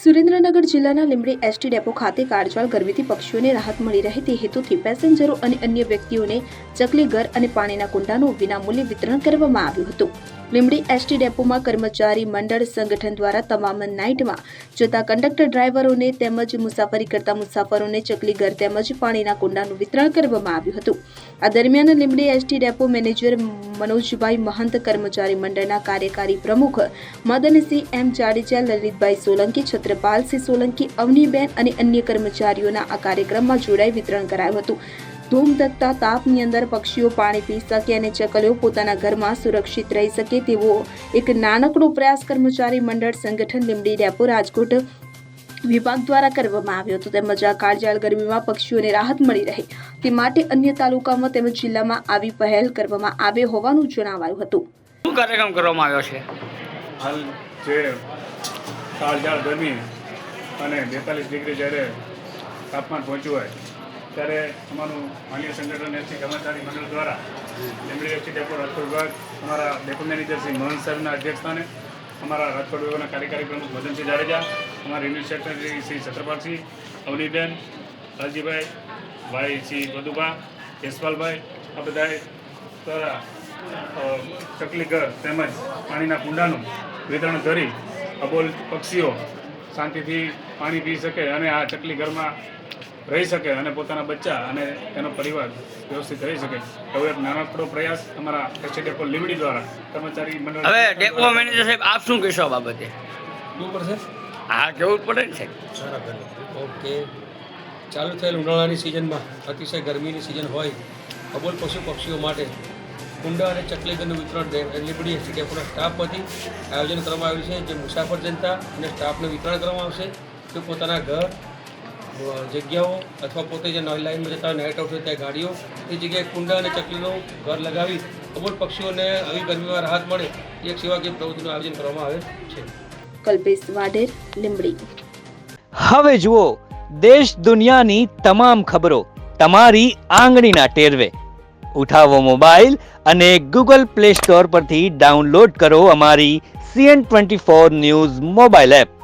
સુરેન્દ્રનગર જિલ્લાના Limbdi ST depot ખાતે કાળઝાળ ગરમીથી પક્ષીઓને રાહત મળી રહે તે હેતુથી પેસેન્જરો અને અન્ય વ્યક્તિઓને ચકલી ઘર અને પાણીના કુંડાનું વિનામૂલ્યે વિતરણ કરવામાં આવ્યું હતું। લીંબડી એસટી ડેપોમાં કર્મચારી મંડળ સંગઠન દ્વારા તમામ નાઇટમાં જતા કંડક્ટર ડ્રાઈવરોને તેમજ મુસાફરી કરતા મુસાફરોને ચકલી ઘર તેમજ પાણીના કુંડાનું વિતરણ કરવામાં આવ્યું હતું। આ દરમિયાન લીંબડી એસટી ડેપો મેનેજર મનોજભાઈ મહંત, કર્મચારી મંડળના કાર્યકારી પ્રમુખ મદનસિંહ એમ જાડેજા, લલિતભાઈ સોલંકી, છત્રપાલસિંહ સોલંકી, અવનીબેન અને અન્ય કર્મચારીઓના આ કાર્યક્રમમાં જોડાઈ વિતરણ કરાયું હતું। ધૂમધકતા તાપની અંદર પક્ષીઓ પાણી પી શકે અને ચકલીઓ પોતાના ઘરમાં સુરક્ષિત રહી શકે તેવો એક નાનકડો પ્રયાસ કર્મચારી મંડળ સંગઠન લીંબડી ડેપો રાજકોટ વિભાગ દ્વારા કરવામાં આવ્યો હતો। તેમજ આ કાળઝાળ ગરમીમાં પક્ષીઓને રાહત મળી રહે તે માટે અન્ય તાલુકામાં તેમજ જિલ્લામાં આવી પહેલ કરવામાં આવે હોવાનું જણાવાયું હતું। શું કાર્યક્રમ કરવામાં આવ્યો છે? હાલ જે કાળઝાળ ગરમી અને 42 ડિગ્રી જ્યારે તાપમાન પહોંચ્યું હોય ત્યારે અમારું માન્ય સંગઠન એસટી કર્મચારી મંડળ દ્વારા લીંબડી એસટી ડેપો રાજકોટ વિભાગ અમારા ડેપો મેનેજર શ્રી મહંત સાહેબના અધ્યક્ષસ્થાને અમારા રાજકોટ વિભાગના કાર્યકારી પ્રમુખ મદનસિંહ જાડેજા, અમારા યુનિટ સેક્રેટરી શ્રી છત્રપાલસિંહ, અવનીબેન, લાલજીભાઈ, ભાઈ શ્રી બધુભા, યશપાલભાઈ, આ બધાએ દ્વારા ચકલી ઘર તેમજ પાણીના કુંડાનું વિતરણ કરી અબોલ પક્ષીઓ શાંતિથી પાણી પી શકે અને આ ચકલી ઘરમાં રહી શકે અને પોતાના બચ્ચા અને તેનો પરિવાર વ્યવસ્થિત રહી શકે એવો એક નાનકડો પ્રયાસ અમારા એસટી ડેપો લીંબડી દ્વારા કર્મચારી મંડળ। હવે ડેપો મેનેજર સાહેબ, આપ શું કહેશો આ બાબતે? શું પડશે? હા, કેવું પડે ને સાહેબ? ઓકે, ચાલુ થયેલ ઉનાળાની સિઝનમાં અતિશય ગરમીની સિઝન હોય અબોલ પક્ષીઓ માટે કુંડા અને ચકલી ઘરનું વિતરણ લીંબડી એસટી ડેપોના સ્ટાફ વતી આયોજન કરવામાં આવ્યું છે। જે મુસાફર જનતા અને સ્ટાફને વિતરણ કરવામાં આવશે તે પોતાના ઘર, જગ્યાઓ અથવા પોતે જે લાઇનમાં જતા હોય નાઇટ આઉટ હોય ત્યાં ગાડીઓ એ જગ્યાએ કુંડા અને ચકલીનું ઘર લગાવી અબોલ પક્ષીઓને આવી ગરમીમાં રાહત મળે એ એક સેવાકીય પ્રવૃત્તિનું આયોજન કરવામાં આવે છે। કલ્પેશ વાઢેર, લીંબડી। હવે જુઓ દેશ દુનિયાની તમામ ખબરો તમારી આંગળીના ટેરવે। ઉઠાવો મોબાઈલ અને ગૂગલ પ્લે સ્ટોર પરથી ડાઉનલોડ કરો અમારી CN24 ન્યૂઝ મોબાઈલ એપ।